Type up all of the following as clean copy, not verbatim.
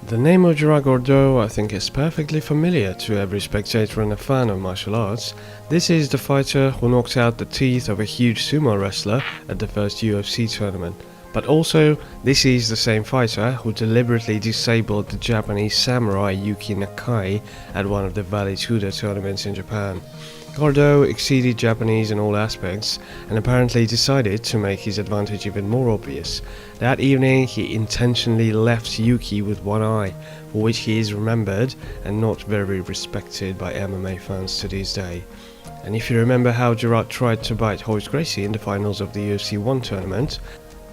The name of Gerard Gordeau I think is perfectly familiar to every spectator and a fan of martial arts. This is the fighter who knocked out the teeth of a huge sumo wrestler at the first UFC tournament. But also, this is the same fighter who deliberately disabled the Japanese samurai Yuki Nakai at one of the Vale Tudo tournaments in Japan. Gordeau exceeded Japanese in all aspects and apparently decided to make his advantage even more obvious. That evening he intentionally left Yuki with one eye, for which he is remembered and not very respected by MMA fans to this day. And if you remember how Gerard tried to bite Renzo Gracie in the finals of the UFC 1 tournament,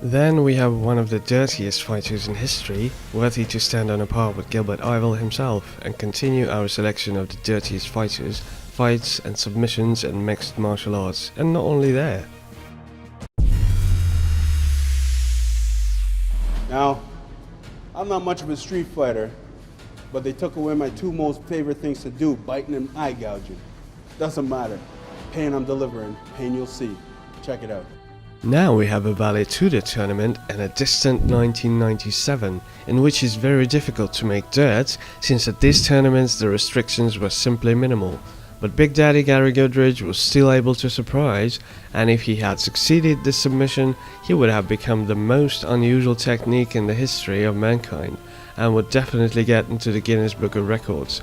then we have one of the dirtiest fighters in history, worthy to stand on a par with Gilbert Yvel himself, and continue our selection of the dirtiest fighters, fights and submissions and mixed martial arts, and not only there. Now, I'm not much of a street fighter, but they took away my two most favorite things to do, biting and eye gouging. Doesn't matter. Pain I'm delivering, pain you'll see. Check it out. Now we have a Vale Tudo tournament and a distant 1997, in which it's very difficult to make dirt, since at these tournaments the restrictions were simply minimal. But Big Daddy Gary Goodridge was still able to surprise, and if he had succeeded this submission, he would have become the most unusual technique in the history of mankind, and would definitely get into the Guinness Book of Records.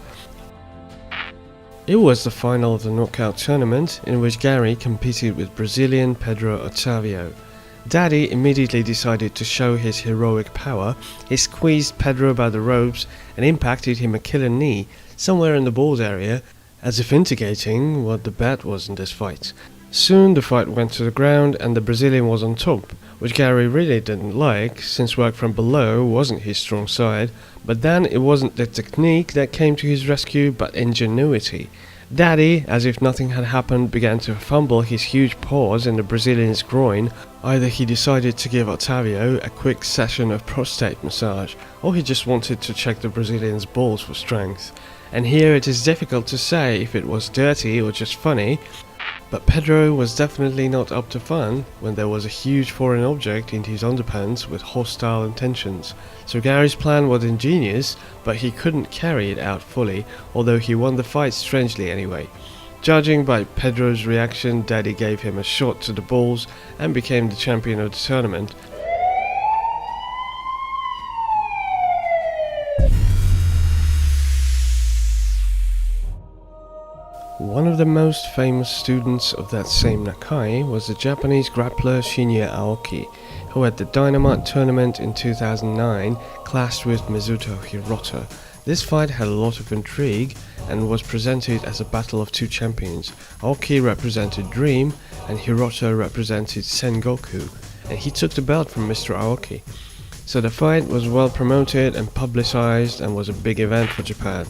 It was the final of the knockout tournament, in which Gary competed with Brazilian Pedro Otávio. Daddy immediately decided to show his heroic power. He squeezed Pedro by the ropes and impacted him a killer knee somewhere in the balls area, as if indicating what the bet was in this fight. Soon the fight went to the ground and the Brazilian was on top, which Gary really didn't like, since work from below wasn't his strong side. But then it wasn't the technique that came to his rescue, but ingenuity. Daddy, as if nothing had happened, began to fumble his huge paws in the Brazilian's groin. Either he decided to give Otávio a quick session of prostate massage, or he just wanted to check the Brazilian's balls for strength. And here it is difficult to say if it was dirty or just funny, but Pedro was definitely not up to fun when there was a huge foreign object in his underpants with hostile intentions. So Gary's plan was ingenious, but he couldn't carry it out fully, although he won the fight strangely anyway. Judging by Pedro's reaction, Daddy gave him a shot to the balls and became the champion of the tournament. One of the most famous students of that same Nakai was the Japanese grappler Shinya Aoki, who at the Dynamite tournament in 2009 clashed with Mizuto Hirota. This fight had a lot of intrigue and was presented as a battle of two champions. Aoki represented Dream and Hirota represented Sengoku, and he took the belt from Mr. Aoki. So the fight was well promoted and publicized and was a big event for Japan.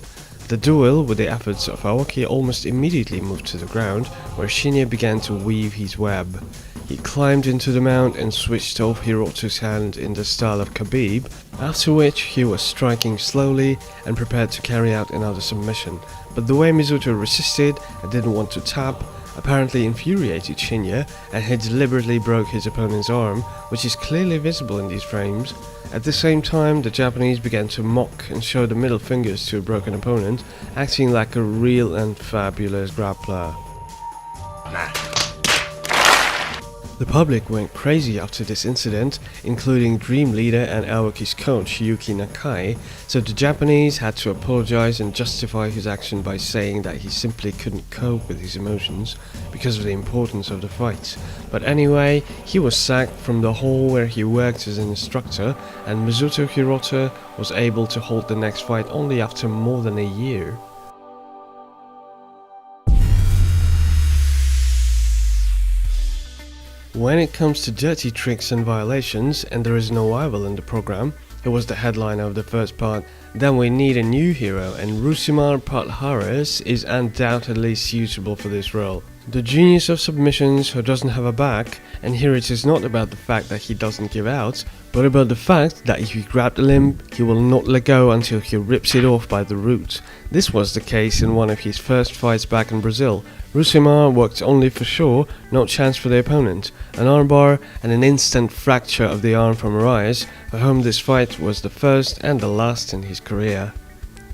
The duel, with the efforts of Aoki, almost immediately moved to the ground, where Shinya began to weave his web. He climbed into the mount and switched off Hiroto's hand in the style of Khabib, after which he was striking slowly and prepared to carry out another submission. But the way Mizuto resisted and didn't want to tap apparently infuriated Shinya, and he deliberately broke his opponent's arm, which is clearly visible in these frames. At the same time, the Japanese began to mock and show the middle fingers to a broken opponent, acting like a real and fabulous grappler. The public went crazy after this incident, including Dream leader and Aoki's coach Yuki Nakai, so the Japanese had to apologize and justify his action by saying that he simply couldn't cope with his emotions because of the importance of the fight. But anyway, he was sacked from the hall where he worked as an instructor, and Mizuto Hirota was able to hold the next fight only after more than a year. When it comes to dirty tricks and violations, and there is no rival in the program, who was the headliner of the first part, then we need a new hero, and Rousimar Palhares is undoubtedly suitable for this role. The genius of submissions who doesn't have a back, and here it is not about the fact that he doesn't give out, but about the fact that if he grabbed a limb, he will not let go until he rips it off by the roots. This was the case in one of his first fights back in Brazil. Rousimar worked only for show, no chance for the opponent. An armbar and an instant fracture of the arm from Palhares, for whom this fight was the first and the last in his career.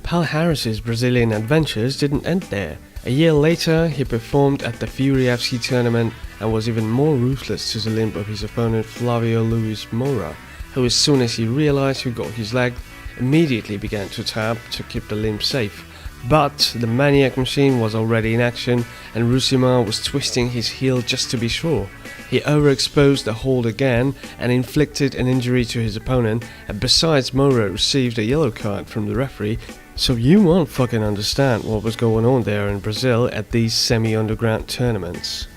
Palhares' Brazilian adventures didn't end there. A year later, he performed at the Fury FC tournament and was even more ruthless to the limb of his opponent Flavio Luis Moura, who as soon as he realized who got his leg, immediately began to tap to keep the limb safe. But the maniac machine was already in action and Rousimar was twisting his heel just to be sure. He overexposed the hold again and inflicted an injury to his opponent, and besides, Moura received a yellow card from the referee. So you won't fucking understand what was going on there in Brazil at these semi-underground tournaments.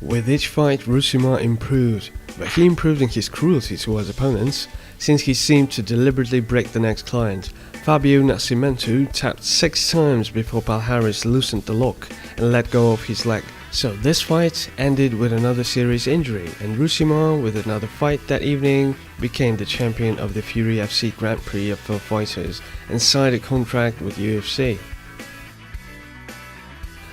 With each fight, Rousimar improved, but he improved in his cruelty towards opponents, since he seemed to deliberately break the next client. Fabio Nascimento tapped 6 times before Palhares loosened the lock and let go of his leg. So this fight ended with another serious injury, and Rousimar, with another fight that evening, became the champion of the Fury FC Grand Prix of Pro Fighters and signed a contract with UFC.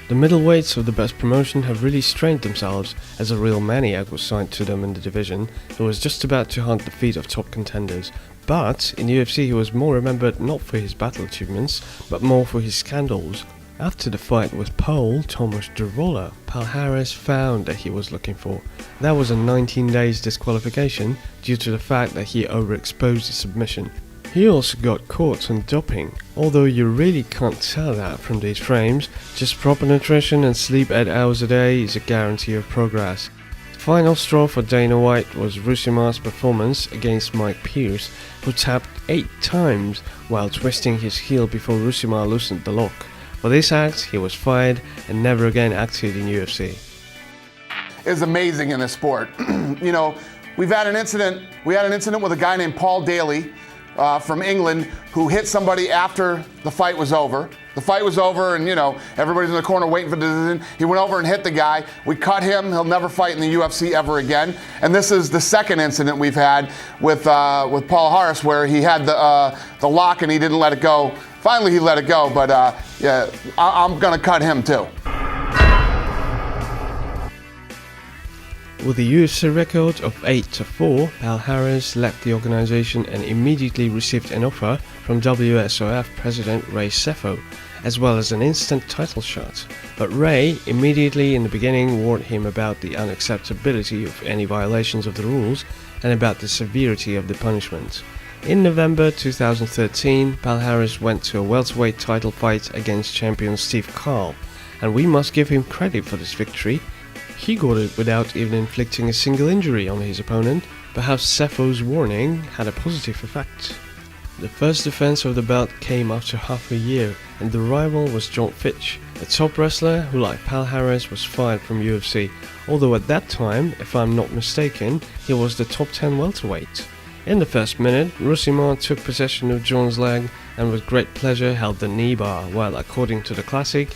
The middleweights of the best promotion have really strained themselves, as a real maniac was signed to them in the division, who was just about to hunt the feet of top contenders. But in UFC he was more remembered not for his battle achievements, but more for his scandals. After the fight with Pole Thomas Dervola, Palhares found that he was looking for. That was a 19 days disqualification due to the fact that he overexposed his submission. He also got caught on doping, although you really can't tell that from these frames. Just proper nutrition and sleep 8 hours a day is a guarantee of progress. The final straw for Dana White was Rousimar's performance against Mike Pierce, who tapped 8 times while twisting his heel before Rousimar loosened the lock. For this act, he was fired and never again acted in UFC. Is amazing in this sport. You know, we had an incident with a guy named Paul Daly from England who hit somebody after the fight was over. The fight was over and, you know, everybody's in the corner waiting for the decision. He went over and hit the guy. We cut him. He'll never fight in the UFC ever again. And this is the second incident we've had with Palhares, where he had the lock and he didn't let it go. Finally, he let it go, but yeah, I'm going to cut him too. With a UFC record of 8-4, Palhares left the organization and immediately received an offer from WSOF President Ray Sefo, as well as an instant title shot. But Ray immediately in the beginning warned him about the unacceptability of any violations of the rules and about the severity of the punishment. In November 2013, Palhares went to a welterweight title fight against champion Steve Carl, and we must give him credit for this victory. He got it without even inflicting a single injury on his opponent. Perhaps Sefo's warning had a positive effect. The first defense of the belt came after half a year, and the rival was John Fitch, a top wrestler who, like Palhares, was fired from UFC, although at that time, if I'm not mistaken, he was the top 10 welterweight. In the first minute, Rousimar took possession of John's leg and with great pleasure held the knee bar, while according to the classic,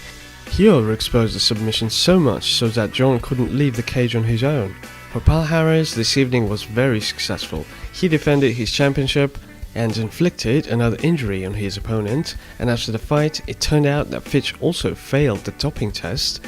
he overexposed the submission so much so that John couldn't leave the cage on his own. For Palhares, this evening was very successful. He defended his championship and inflicted another injury on his opponent, and after the fight, it turned out that Fitch also failed the doping test.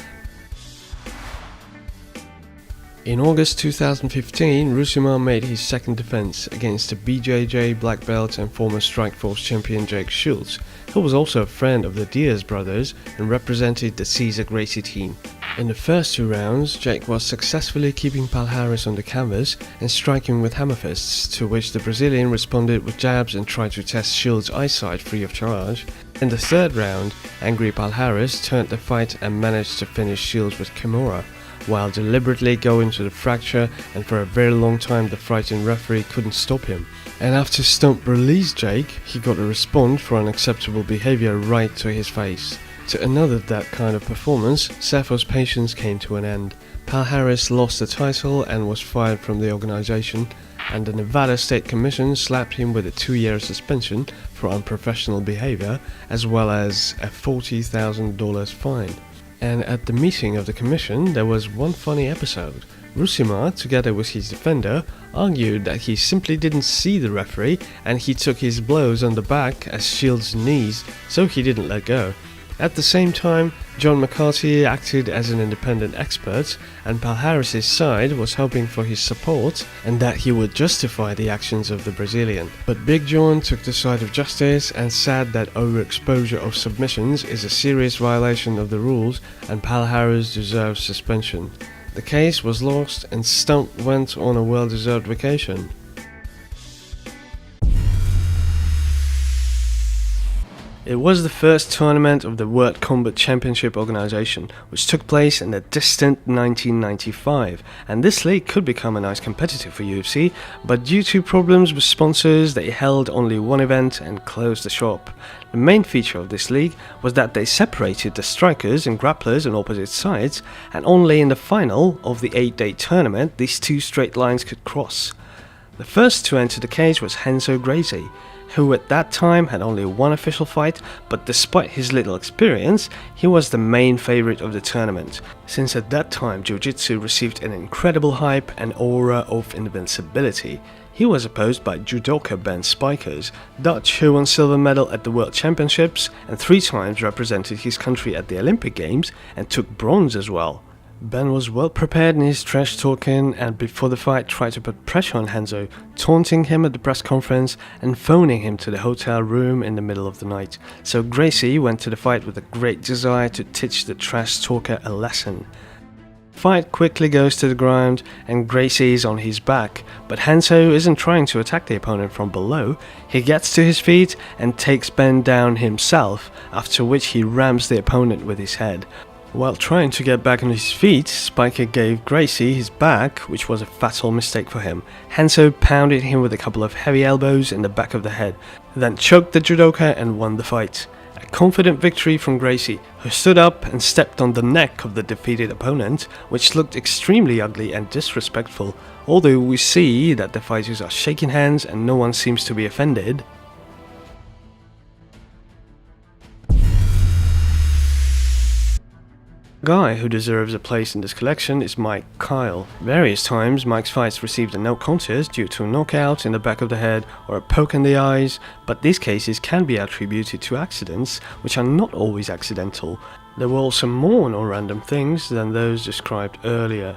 In August 2015, Rousimar made his second defense against the BJJ black belt and former Strikeforce champion Jake Schultz, who was also a friend of the Diaz brothers and represented the Cesar Gracie team. In the first 2 rounds, Jake was successfully keeping Palhares on the canvas and striking with hammer fists, to which the Brazilian responded with jabs and tried to test Schultz's eyesight free of charge. In the third round, angry Palhares turned the fight and managed to finish Schultz with Kimura, while deliberately going to the fracture, and for a very long time the frightened referee couldn't stop him. And after Stump released Jake, he got a response for unacceptable behavior right to his face. To another that kind of performance, Sefo's patience came to an end. Palhares lost the title and was fired from the organization, and the Nevada State Commission slapped him with a 2-year suspension for unprofessional behavior, as well as a $40,000 fine. And at the meeting of the commission, there was one funny episode. Rousimar, together with his defender, argued that he simply didn't see the referee and he took his blows on the back as Shields' knees, so he didn't let go. At the same time, John McCarthy acted as an independent expert, and Palhares' side was hoping for his support and that he would justify the actions of the Brazilian. But Big John took the side of justice and said that overexposure of submissions is a serious violation of the rules and Palhares deserves suspension. The case was lost and Stump went on a well-deserved vacation. It was the first tournament of the World Combat Championship organization, which took place in the distant 1995, and this league could become a nice competitor for UFC, but due to problems with sponsors, they held only one event and closed the shop. The main feature of this league was that they separated the strikers and grapplers on opposite sides, and only in the final of the 8-day tournament these two straight lines could cross. The first to enter the cage was Renzo Gracie, who at that time had only one official fight, but despite his little experience, he was the main favorite of the tournament, since at that time Jiu-Jitsu received an incredible hype and aura of invincibility. He was opposed by judoka Ben Spijkers, Dutch, who won silver medal at the World Championships and 3 times represented his country at the Olympic Games and took bronze as well. Ben was well prepared in his trash talking and before the fight tried to put pressure on Renzo, taunting him at the press conference and phoning him to the hotel room in the middle of the night. So Gracie went to the fight with a great desire to teach the trash talker a lesson. The fight quickly goes to the ground and Gracie is on his back, but Renzo isn't trying to attack the opponent from below. He gets to his feet and takes Ben down himself, after which he rams the opponent with his head. While trying to get back on his feet, Spiker gave Gracie his back, which was a fatal mistake for him. Renzo pounded him with a couple of heavy elbows in the back of the head, then choked the judoka and won the fight. A confident victory from Gracie, who stood up and stepped on the neck of the defeated opponent, which looked extremely ugly and disrespectful, although we see that the fighters are shaking hands and no one seems to be offended. The guy who deserves a place in this collection is Mike Kyle. Various times Mike's fights received a no contest due to a knockout in the back of the head or a poke in the eyes, but these cases can be attributed to accidents, which are not always accidental. There were also more non-random things than those described earlier.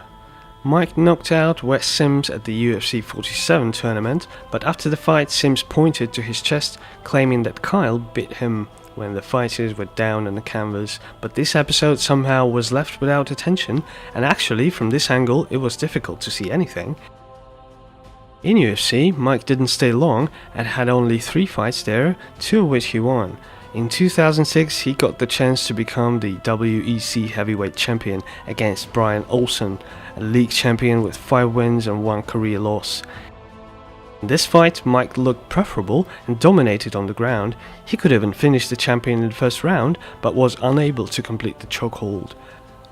Mike knocked out Wes Sims at the UFC 47 tournament, but after the fight Sims pointed to his chest, claiming that Kyle bit him when the fighters were down on the canvas, but this episode somehow was left without attention, and actually from this angle it was difficult to see anything. In UFC, Mike didn't stay long and had only 3 fights there, 2 of which he won. In 2006 he got the chance to become the WEC heavyweight champion against Brian Olsen, a league champion with 5 wins and 1 career loss. In this fight, Mike looked preferable and dominated on the ground. He could even finish the champion in the first round, but was unable to complete the chokehold.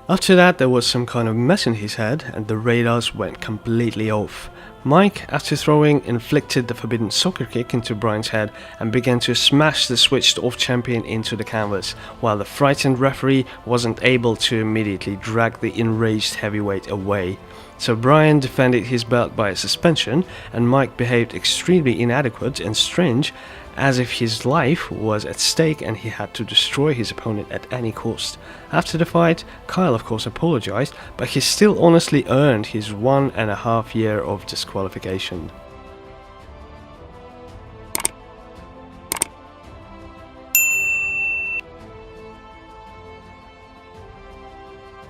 After that, there was some kind of mess in his head and the radars went completely off. Mike, after throwing, inflicted the forbidden soccer kick into Brian's head and began to smash the switched off champion into the canvas, while the frightened referee wasn't able to immediately drag the enraged heavyweight away. So Brian defended his belt by a suspension, and Mike behaved extremely inadequate and strange, as if his life was at stake and he had to destroy his opponent at any cost. After the fight, Kyle of course apologized, but he still honestly earned his 1.5 year of disqualification.